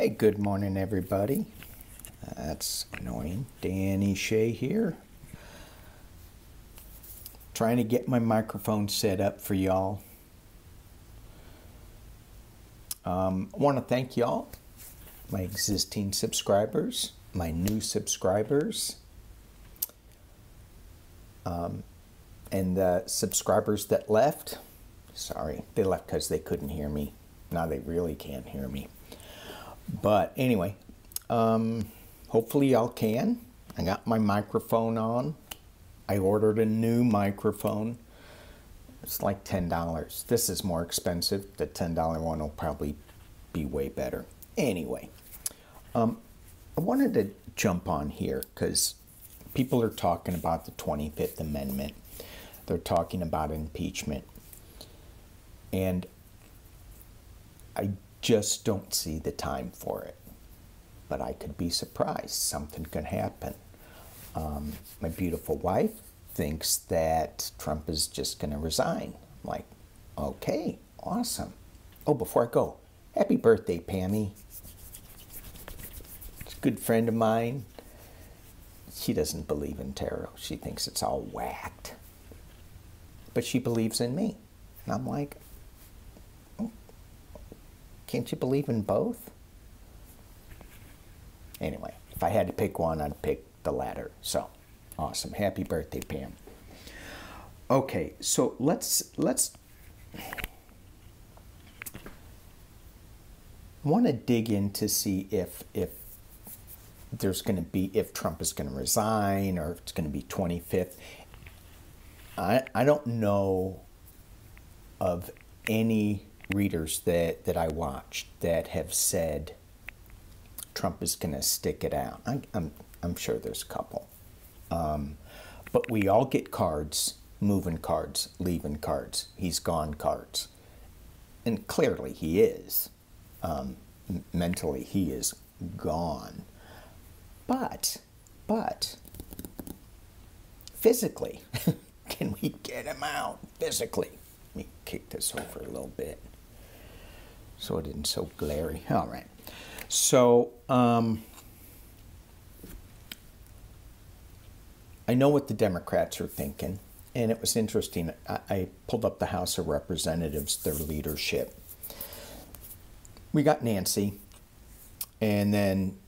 Hey, good morning, everybody. That's annoying. Danny Shay here. Trying to get my microphone set up for y'all. I want to thank y'all, my existing subscribers, my new subscribers, and the subscribers that left. Sorry, they left because they couldn't hear me. Now they really can't hear me. But anyway, hopefully y'all can. I got my microphone on. I ordered a new microphone. It's like $10. This is more expensive. The $10 one will probably be way better. Anyway, I wanted to jump on here because people are talking about the 25th Amendment. They're talking about impeachment. And I just don't see the time for it. But I could be surprised. Something could happen. My beautiful wife thinks that Trump is just going to resign. I'm like, okay, awesome. Oh, before I go, happy birthday, Pammy. It's a good friend of mine. She doesn't believe in tarot. She thinks it's all whacked. But she believes in me. And I'm like, can't you believe in both? Anyway, if I had to pick one, I'd pick the latter. So, awesome. Happy birthday, Pam. Okay, so let's want to dig in to see if there's going to be, if Trump is going to resign or if it's going to be 25th. I don't know of any readers that I watched that have said Trump is going to stick it out. I'm sure there's a couple. But we all get cards, moving cards, leaving cards, he's gone cards. And clearly he is. Mentally he is gone. But physically, can we get him out physically? Let me kick this over a little bit so it isn't so glary. All right. So, I know what the Democrats are thinking, and it was interesting. I pulled up the House of Representatives, their leadership. We got Nancy, and then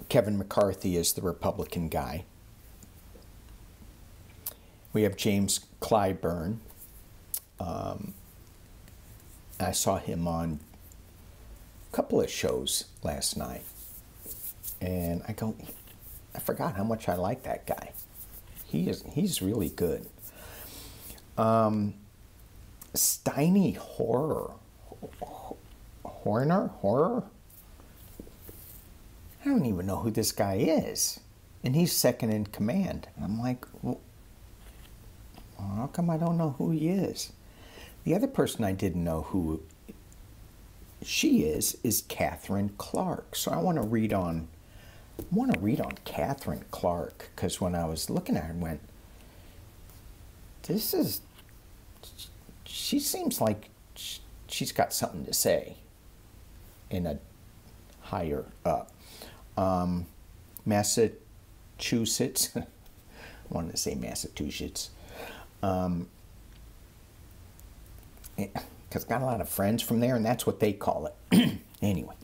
Kevin McCarthy is the Republican guy. We have James Clyburn. I saw him on a couple of shows last night, and I forgot how much I like that guy. He's really good. Steiny Horror. I don't even know who this guy is. And he's second in command. And I'm like, well, how come I don't know who he is? The other person I didn't know who she is Katherine Clark. So I want to read on Katherine Clark, because when I was looking at her, I went, she seems like she's got something to say in a higher up. Massachusetts, I wanted to say Massachusetts, because I got a lot of friends from there, and that's what they call it. Anyway.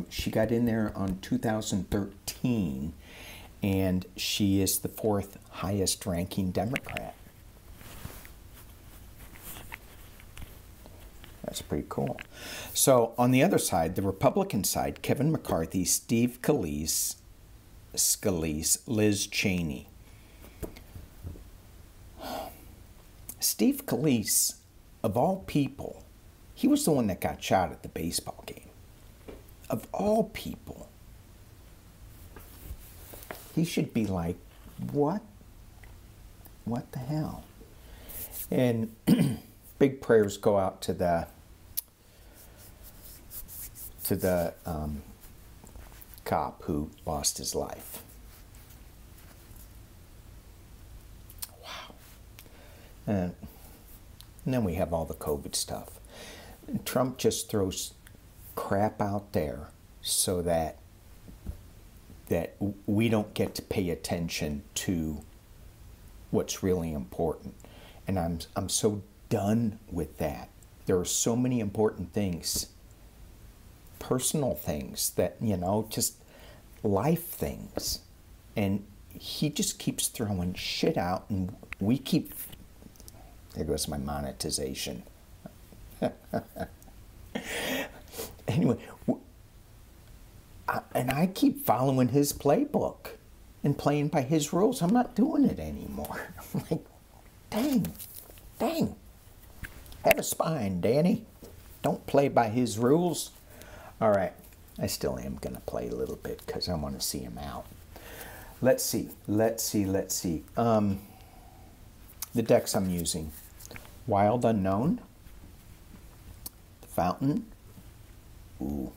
She got in there on 2013, and she is the 4th highest ranking Democrat. That's pretty cool. So on the other side, the Republican side, Kevin McCarthy, Steve Scalise, Liz Cheney. Steve Scalise, of all people, he was the one that got shot at the baseball game. Of all people, he should be like, what? What the hell? And big prayers go out to the cop who lost his life. Wow. And then we have all the COVID stuff. Trump just throws crap out there so that we don't get to pay attention to what's really important. And I'm so done with that. There are so many important things, personal things that, you know, just life things. And he just keeps throwing shit out, and we keep, there goes my monetization. Anyway, and I keep following his playbook and playing by his rules. I'm not doing it anymore. I'm like, dang. Have a spine, Danny. Don't play by his rules. All right, I still am going to play a little bit because I want to see him out. Let's see. The decks I'm using. Wild Unknown. The Fountain. Ooh.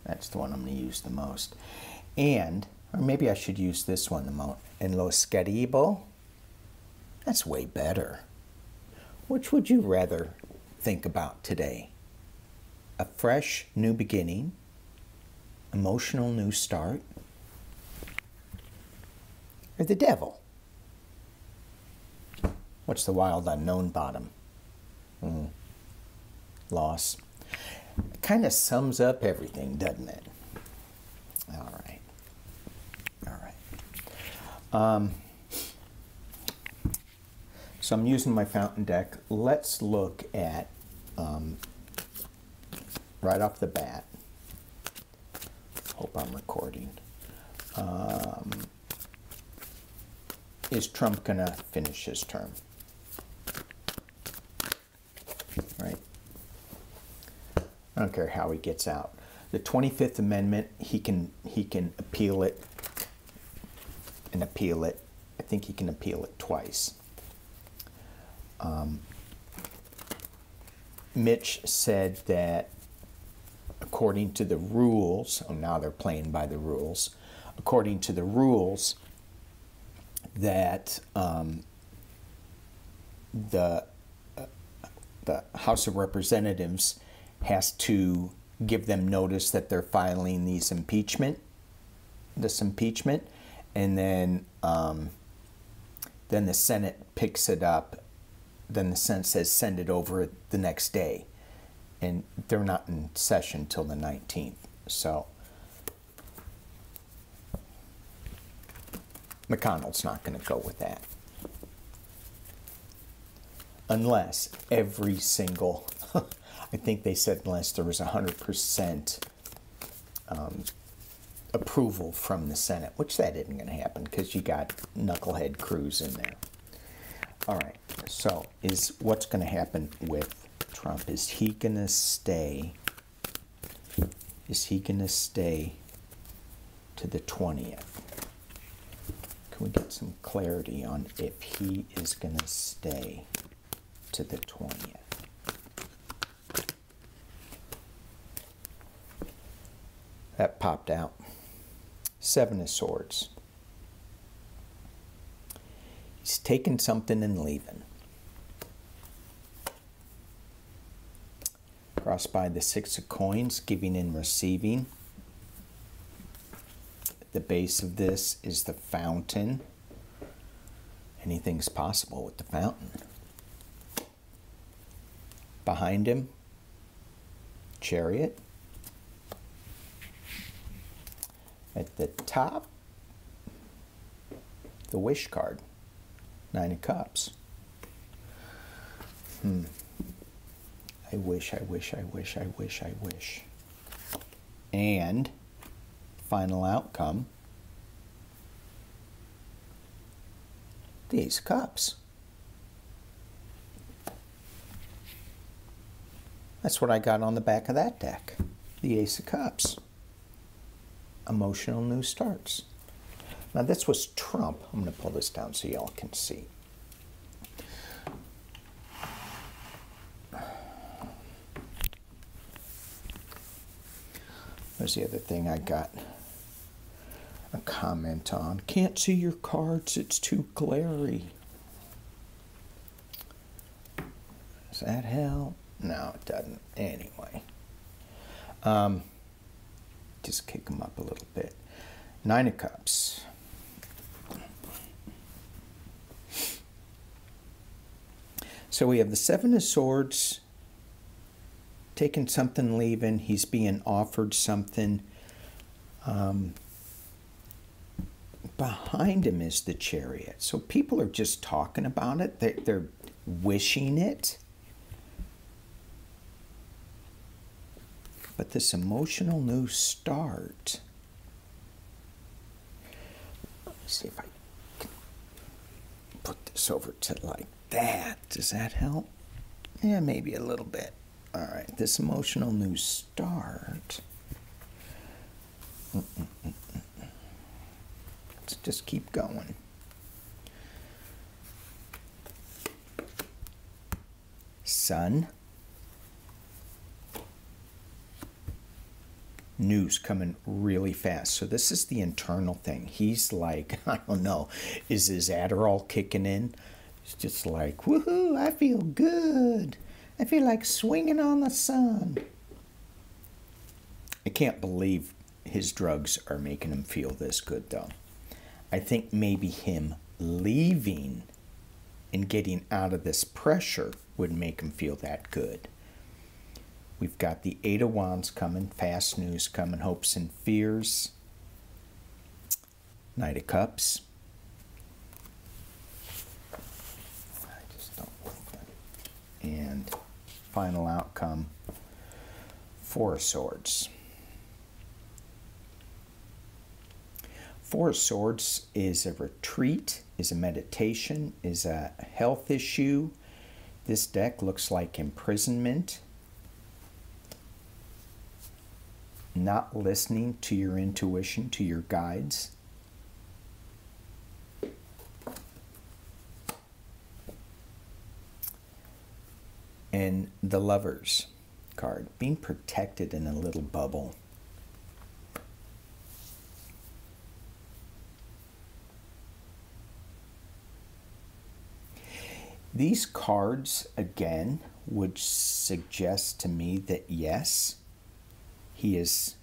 That's the one I'm going to use the most. And, or maybe I should use this one the most. En Los Queribo. That's way better. Which would you rather think about today? A fresh new beginning, emotional new start, or the devil? What's the Wild Unknown bottom? Loss. It kind of sums up everything, doesn't it? All right. So I'm using my fountain deck. Let's look at, right off the bat, hope I'm recording, is Trump going to finish his term? Right? I don't care how he gets out. The 25th Amendment, he can appeal it and appeal it. I think he can appeal it twice. Mitch said that according to the rules, oh, now they're playing by the rules, according to the rules that the House of Representatives has to give them notice that they're filing this impeachment, and then the Senate picks it up. Then the Senate says send it over the next day, and they're not in session till the 19th. So McConnell's not going to go with that. Unless every single, I think they said unless there was 100% approval from the Senate, which that isn't going to happen because you got knucklehead Cruz in there. All right, so what's going to happen with Trump? Is he going to stay? Is he going to stay to the 20th? Can we get some clarity on if he is going to stay to the 20th? That popped out. 7 of Swords. He's taking something and leaving. Crossed by the 6 of Coins, giving and receiving. At the base of this is the Fountain. Anything's possible with the Fountain. Behind him, Chariot. At the top, the Wish card. 9 of Cups. I wish. And final outcome, the Ace of Cups. That's what I got on the back of that deck. The Ace of Cups. Emotional new starts. Now this was Trump. I'm going to pull this down so y'all can see. There's the other thing I got a comment on. Can't see your cards, it's too glary. that help? No, it doesn't. Anyway. Just kick them up a little bit. Nine of Cups. So we have the Seven of Swords, taking something, leaving. He's being offered something. Behind him is the Chariot. So people are just talking about it. They're wishing it. But this emotional new start. Let me see if I can put this over to like that. Does that help? Yeah, maybe a little bit. All right, this emotional new start. Let's just keep going. Sun. News coming really fast. So this is the internal thing. He's like, I don't know, is his Adderall kicking in? It's just like, woohoo, I feel good. I feel like swinging on the sun. I can't believe his drugs are making him feel this good, though. I think maybe him leaving and getting out of this pressure would make him feel that good. We've got the Eight of Wands coming, fast news coming, hopes and fears. Knight of Cups. I just don't like that. And final outcome, Four of Swords. Four of Swords is a retreat, is a meditation, is a health issue. This deck looks like imprisonment. Not listening to your intuition, to your guides. And the Lovers card, being protected in a little bubble. These cards, again, would suggest to me that yes, he's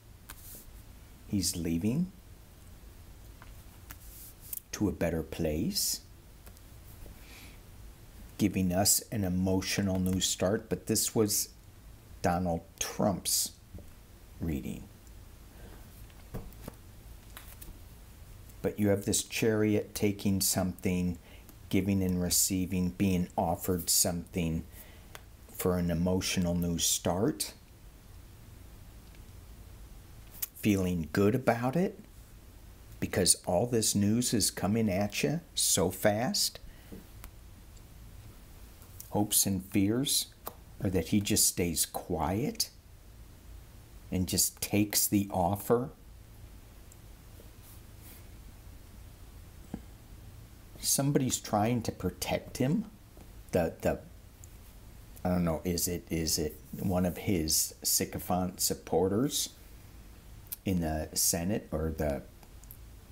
leaving to a better place, giving us an emotional new start. But this was Donald Trump's reading. But you have this Chariot taking something, giving and receiving, being offered something for an emotional new start. Feeling good about it because all this news is coming at you so fast. Hopes and fears are that he just stays quiet and just takes the offer. Somebody's trying to protect him. I don't know, is it one of his sycophant supporters in the Senate or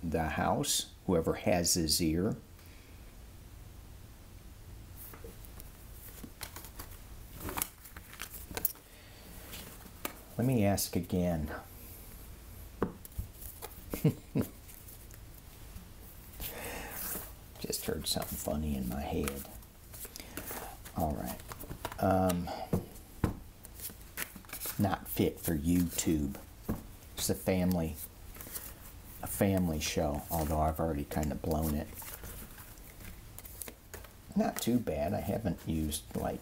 the House, whoever has his ear? Let me ask again. Just heard something funny in my head. All right. Not fit for YouTube. It's a family show, although I've already kind of blown it. Not too bad. I haven't used like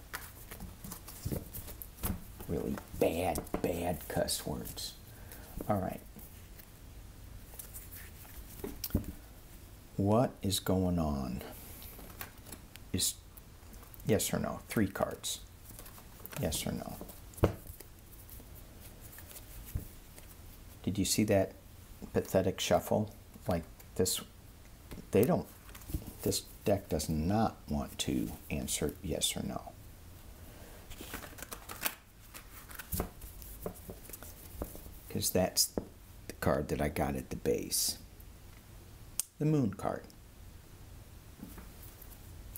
really bad cuss words. All right. What is going on? Is yes or no? 3 cards. Yes or no? Did you see that pathetic shuffle? Like this, this deck does not want to answer yes or no. Because that's the card that I got at the base. The Moon card.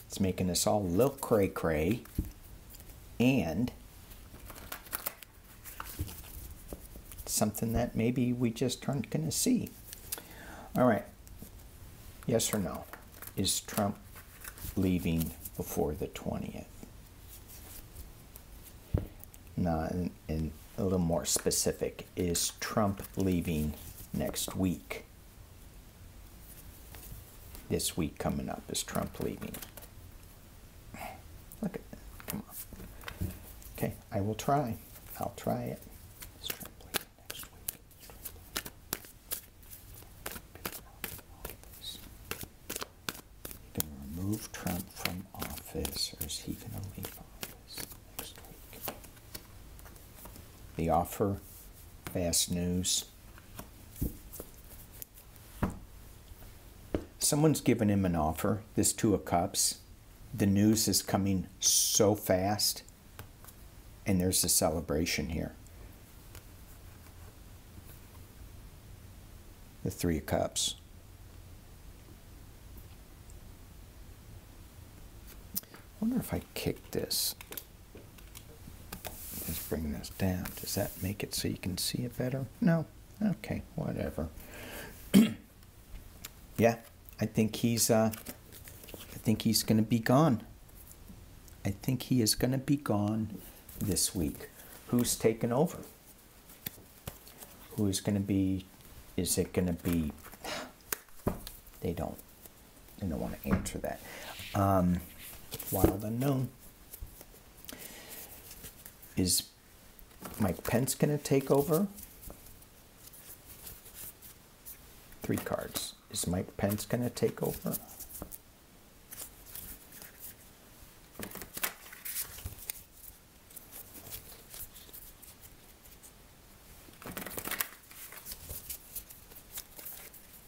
It's making us all a little cray-cray. and something that maybe we just aren't going to see. All right. Yes or no? Is Trump leaving before the 20th? No, and a little more specific. Is Trump leaving next week? This week coming up, is Trump leaving? Look at that. Come on. Okay, I will try. I'll try it. Is Trump leaving next week? Going to remove Trump from office, or is he going to leave office next week? The offer, fast news. Someone's given him an offer, this Two of Cups. The news is coming so fast, and there's a celebration here. The Three of Cups. I wonder if I kick this. Just bring this down. Does that make it so you can see it better? No? Okay, whatever. Yeah, I think he's going to be gone. I think he is going to be gone this week. Who's taken over? Who is going to be? Is it going to be? They don't want to answer that. Wild unknown. Is Mike Pence going to take over? 3 cards. Is Mike Pence going to take over?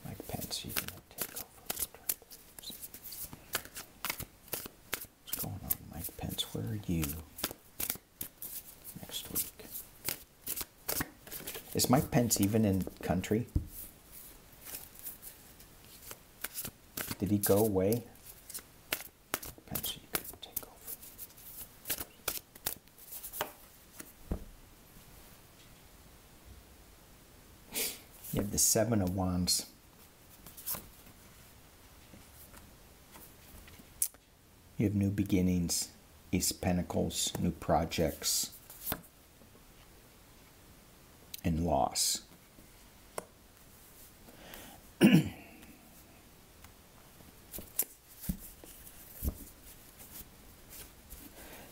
Mike Pence, you going to take over? What's going on, Mike Pence? Where are you next week? Is Mike Pence even in country? Did he go away? Pence, you could take over. You have the Seven of Wands. You have new beginnings, Ace of Pentacles, new projects, and loss.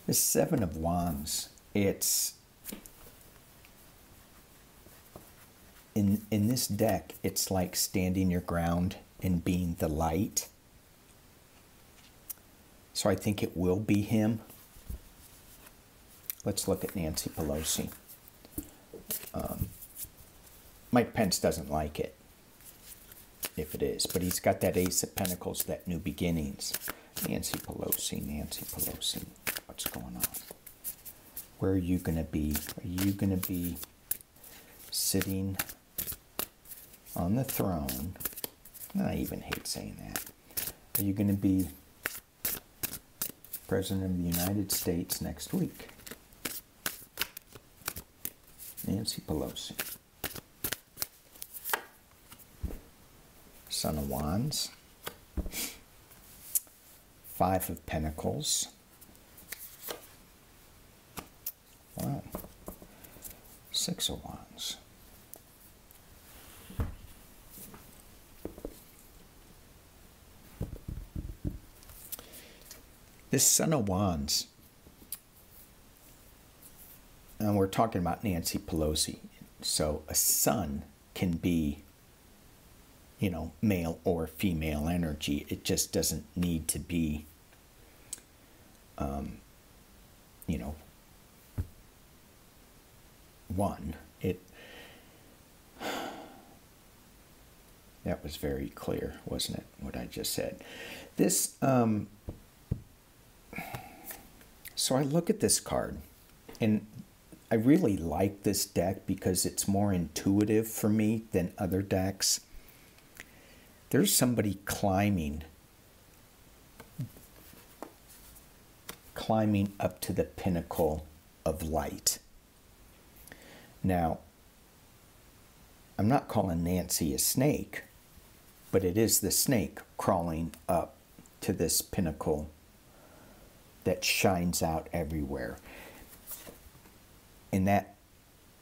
The Seven of Wands, it's in this deck, it's like standing your ground and being the light. So I think it will be him. Let's look at Nancy Pelosi. Mike Pence doesn't like it, if it is, but he's got that Ace of Pentacles, that new beginnings. Nancy Pelosi, what's going on? Where are you going to be? Are you going to be sitting on the throne? I even hate saying that. Are you going to be President of the United States next week? Nancy Pelosi. Son of Wands. 5 of Pentacles. Wow. 6 of Wands. This Son of Wands, and we're talking about Nancy Pelosi, so a son can be, you know, male or female energy. It just doesn't need to be, you know, one. That was very clear, wasn't it, what I just said? This, so I look at this card, and I really like this deck because it's more intuitive for me than other decks. There's somebody climbing climbing up to the pinnacle of light. Now, I'm not calling Nancy a snake, but it is the snake crawling up to this pinnacle that shines out everywhere. And that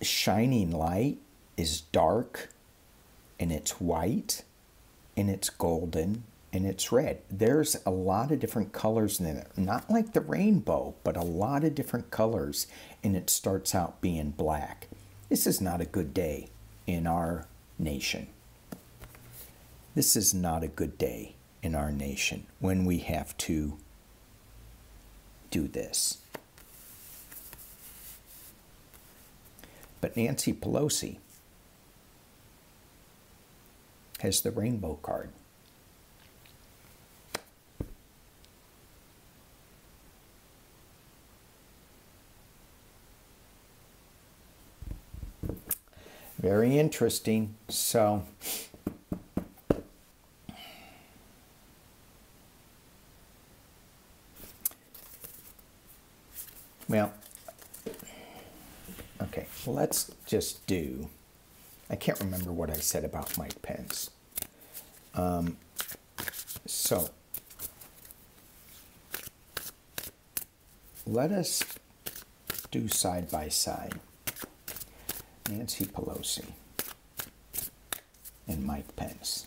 shining light is dark, and it's white, and it's golden, and it's red. There's a lot of different colors in it. Not like the rainbow, but a lot of different colors, and it starts out being black. This is not a good day in our nation. This is not a good day in our nation when we have to do this. But Nancy Pelosi has the rainbow card. Very interesting. So, well, okay, let's just do, I can't remember what I said about Mike Pence. So, let us do side by side Nancy Pelosi and Mike Pence.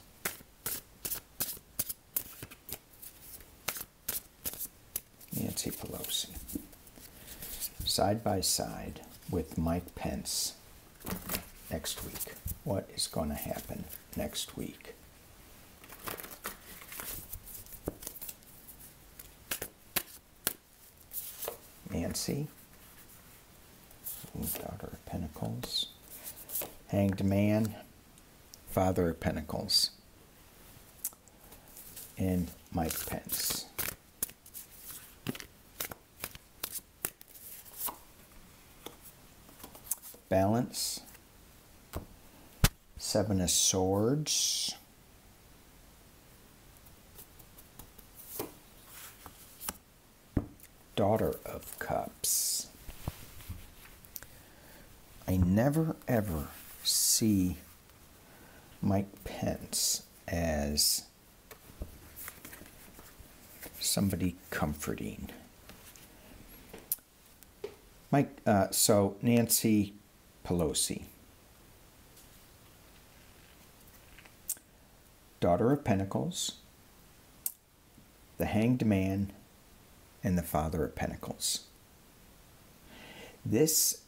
Nancy Pelosi. Side by side with Mike Pence next week. What is going to happen next week? Nancy, Daughter of Pentacles, Hanged Man, Father of Pentacles, and Mike Pence. Balance, Seven of Swords, Daughter of Cups. I never ever see Mike Pence as somebody comforting. So Nancy Pelosi, Daughter of Pentacles, the Hanged Man, and the Father of Pentacles. This,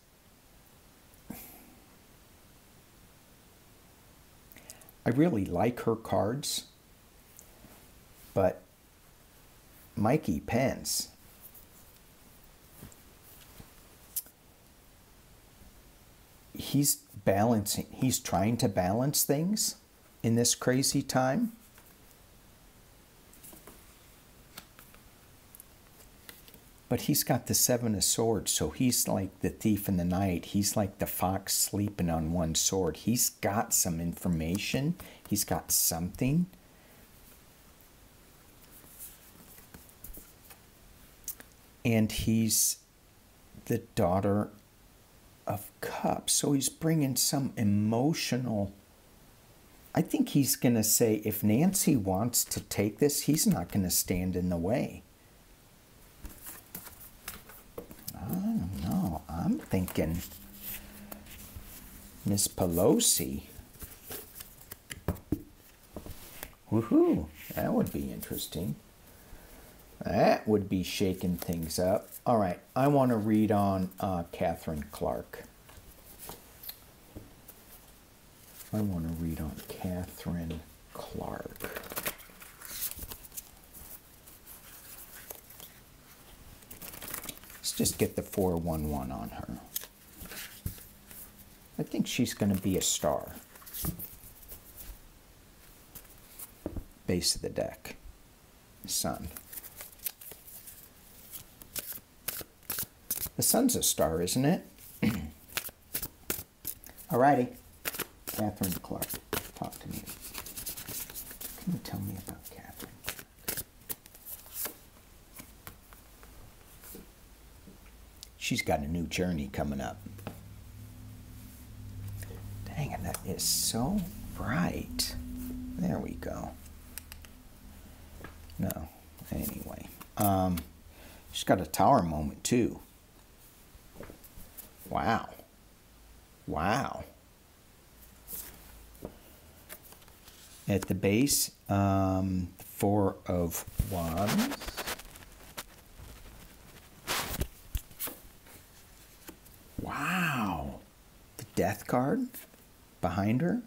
I really like her cards, but Mikey Pence, he's trying to balance things in this crazy time. But he's got the Seven of Swords, so he's like the thief in the night. He's like the fox sleeping on one sword. He's got some information. He's got something. And he's the Daughter of Cups. So he's bringing some emotional... I think he's going to say, if Nancy wants to take this, he's not going to stand in the way. I don't know. I'm thinking Miss Pelosi. Woohoo! That would be interesting. That would be shaking things up. All right, I want to read on Katherine Clark. I want to read on Katherine Clark. Let's just get the 411 on her. I think she's going to be a star. Base of the deck. Sun. The sun's a star, isn't it? Alrighty. Katherine Clark, talk to me. Can you tell me about Katherine? she's got a new journey coming up. Dang it, that is so bright. There we go. No, anyway. She's got a tower moment too. Wow. Wow. At the base, 4 of Wands. Wow. The Death card behind her.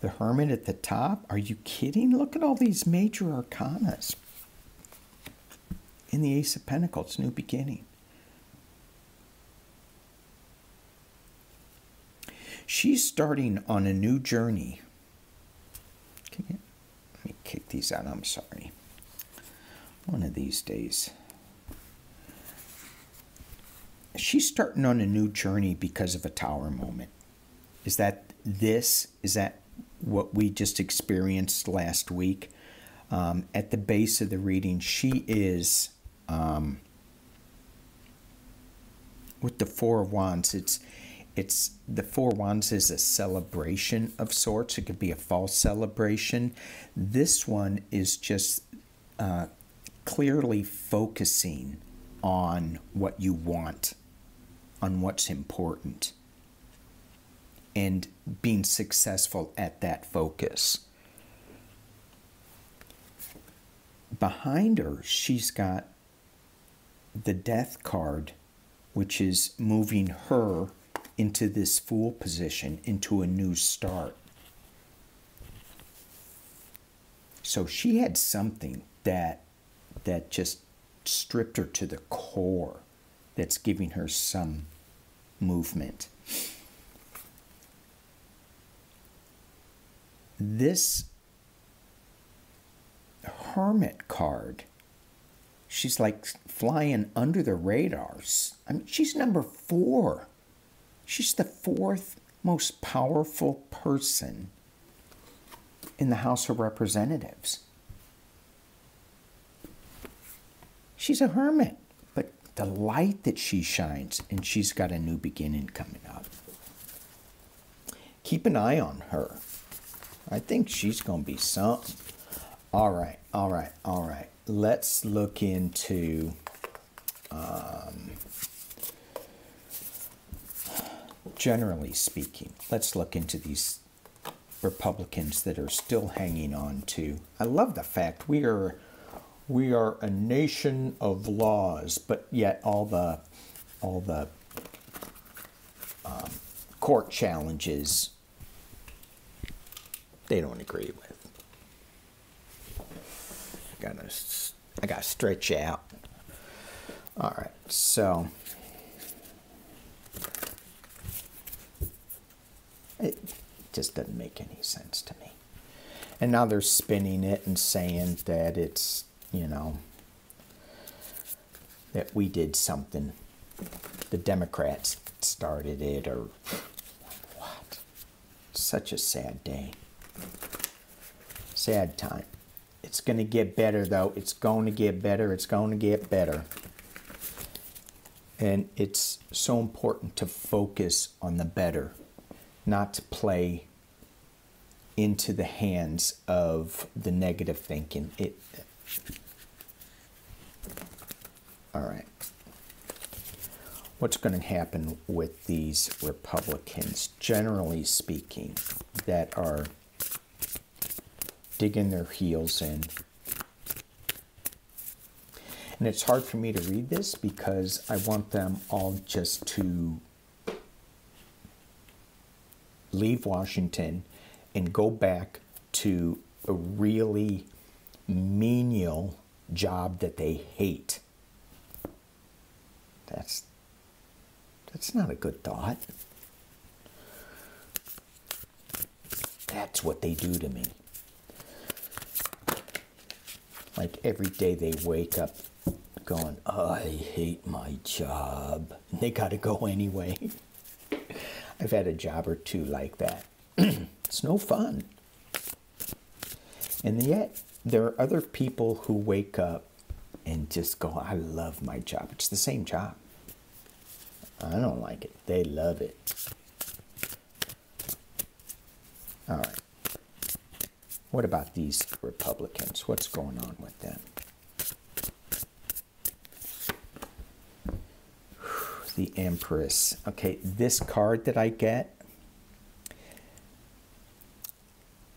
The Hermit at the top. Are you kidding? Look at all these major arcanas. In the Ace of Pentacles, new beginning. She's starting on a new journey. Let me kick these out. I'm sorry. One of these days. She's starting on a new journey because of a tower moment. Is that this? Is that what we just experienced last week? At the base of the reading, she is, with the 4 of Wands, it's the 4 of Wands is a celebration of sorts. It could be a false celebration. This one is just clearly focusing on what you want, on what's important, and being successful at that focus. Behind her, she's got the Death card, which is moving her into this Fool position, into a new start. So she had something that just stripped her to the core, that's giving her some movement. This Hermit card, she's like flying under the radars. I mean, she's number 4. She's the 4th most powerful person in the House of Representatives. She's a hermit, but the light that she shines, and she's got a new beginning coming up. Keep an eye on her. I think she's going to be something. All right, all right, all right. Let's look into generally speaking, let's look into these Republicans that are still hanging on to. I love the fact we are a nation of laws, but yet all the court challenges they don't agree with. I gotta stretch out. All right, so it just doesn't make any sense to me. And now they're spinning it and saying that it's, you know, that we did something. The Democrats started it, or what? Such a sad day. Sad time. It's going to get better, though. It's going to get better. It's going to get better. And it's so important to focus on the better, not to play into the hands of the negative thinking. All right. What's going to happen with these Republicans, generally speaking, that are digging their heels in? And it's hard for me to read this because I want them all just to leave Washington and go back to a really menial job that they hate. That's not a good thought. That's what they do to me. Like every day they wake up going, I hate my job. And they got to go anyway. I've had a job or two like that. It's no fun. And yet there are other people who wake up and just go, I love my job. It's the same job. I don't like it. They love it. All right. What about these Republicans? What's going on with them? The Empress. Okay, this card that I get,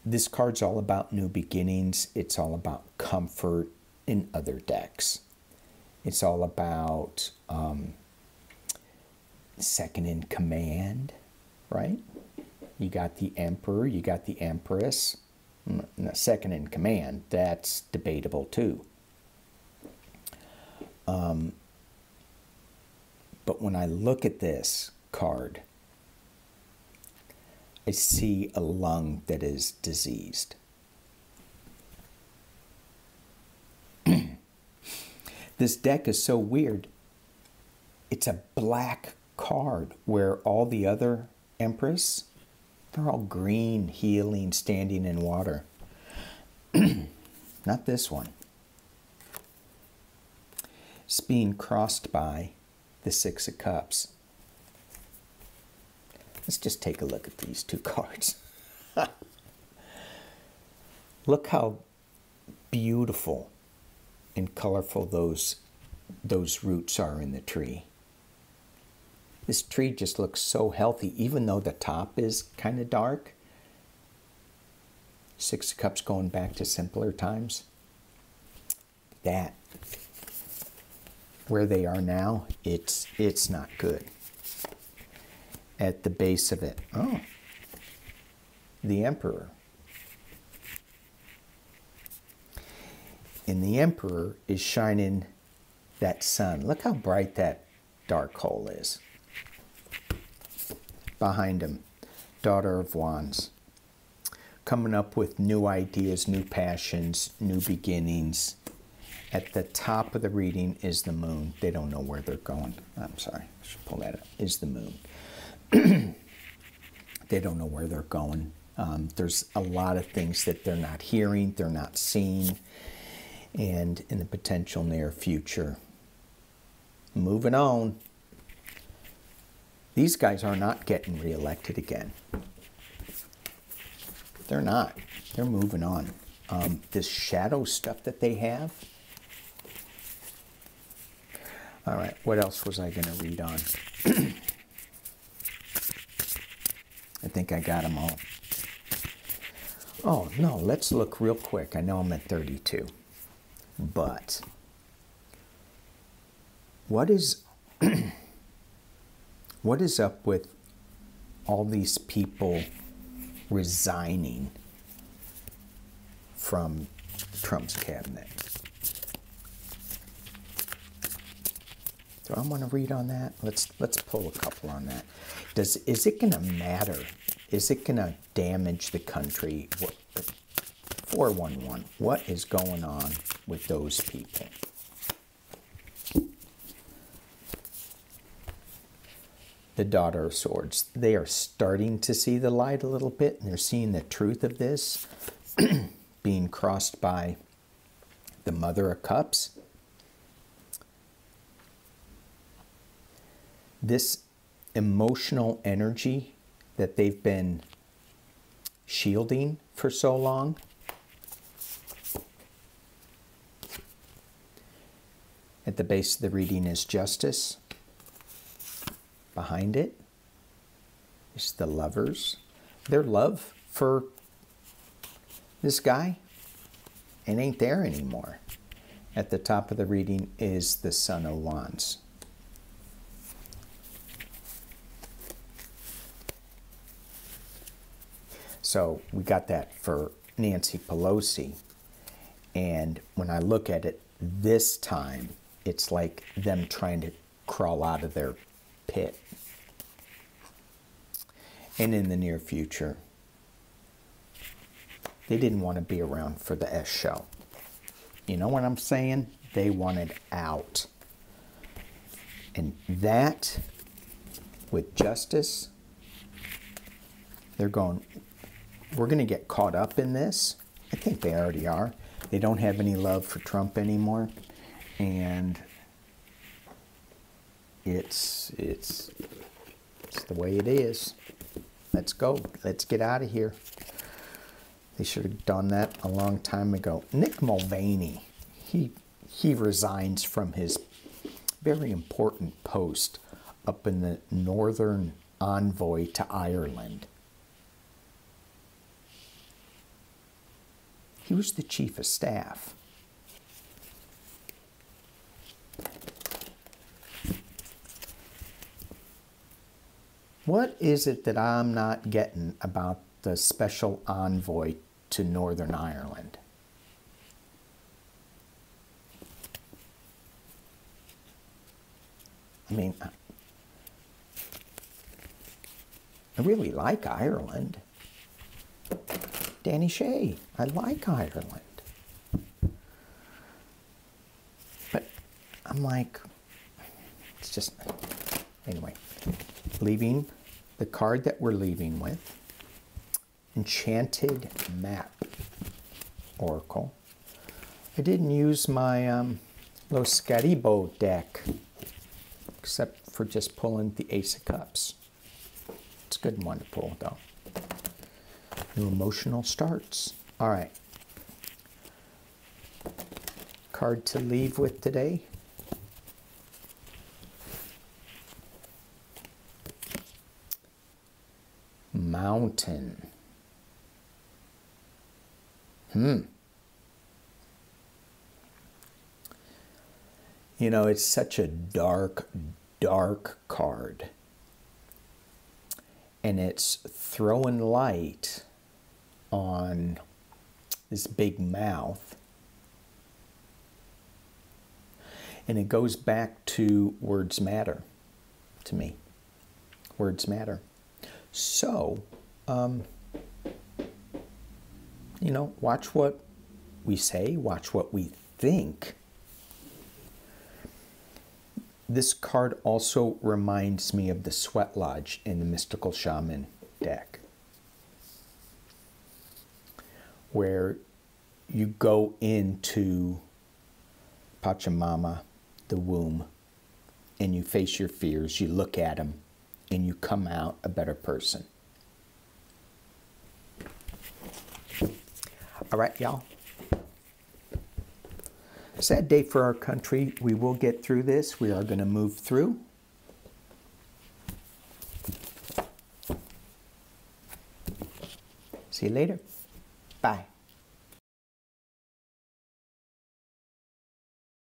this card's all about new beginnings. It's all about comfort in other decks. It's all about second in command, right? You got the Emperor, you got the Empress. No, second in command, that's debatable too. But when I look at this card, I see a lung that is diseased. This deck is so weird. It's a black card where all the other Empress, they're all green, healing, standing in water. Not this one. It's being crossed by the Six of Cups. Let's just take a look at these two cards. Look how beautiful and colorful those roots are in the tree. This tree just looks so healthy, even though the top is kind of dark. Six of Cups going back to simpler times. That, where they are now, it's not good. At the base of it, oh, the Emperor. And the Emperor is shining that sun. Look how bright that dark hole is. Behind him, Daughter of Wands. Coming up with new ideas, new passions, new beginnings. At the top of the reading is the moon. They don't know where they're going. I'm sorry, I should pull that up. Is the moon. They don't know where they're going. There's a lot of things that they're not hearing, they're not seeing, and in the potential near future. Moving on. These guys are not getting reelected again. They're not. They're moving on. This shadow stuff that they have. All right, what else was I going to read on? I think I got them all. Oh, no, let's look real quick. I know I'm at 32. But what is what is up with all these people resigning from Trump's cabinet? Do I want to read on that? Let's pull a couple on that. Is it going to matter? Is it going to damage the country? 411. What is going on with those people? The Daughter of Swords. They are starting to see the light a little bit, and they're seeing the truth of this being crossed by the Mother of Cups. This emotional energy that they've been shielding for so long. At the base of the reading is Justice. Behind it is the Lovers. Their love for this guy, it ain't there anymore. At the top of the reading is the Son of Wands. So we got that for Nancy Pelosi. And when I look at it this time, it's like them trying to crawl out of their pit. And in the near future, they didn't want to be around for the S show. You know what I'm saying? They wanted out. And that, with Justice, they're going, we're going to get caught up in this. I think they already are. They don't have any love for Trump anymore. And it's the way it is. Let's go. Let's get out of here. They should have done that a long time ago. Nick Mulvaney, he resigns from his very important post up in the Northern Envoy to Ireland. He was the chief of staff. What is it that I'm not getting about the special envoy to Northern Ireland? I mean, I really like Ireland. Danny Shay, I like Ireland. But I'm like, it's just, anyway, leaving the card that we're leaving with, Enchanted Map Oracle. I didn't use my Los Scaribo deck, except for just pulling the Ace of Cups. It's a good one to pull, though. New emotional starts. All right. Card to leave with today. Mountain. You know, it's such a dark, dark card. And it's throwing light on this big mouth. And it goes back to words matter to me. Words matter. So, you know, watch what we say, watch what we think. This card also reminds me of the Sweat Lodge in the Mystical Shaman deck, where you go into Pachamama, the womb, and you face your fears, you look at them, and you come out a better person. All right, y'all. Sad day for our country. We will get through this. We are going to move through. See you later. Bye.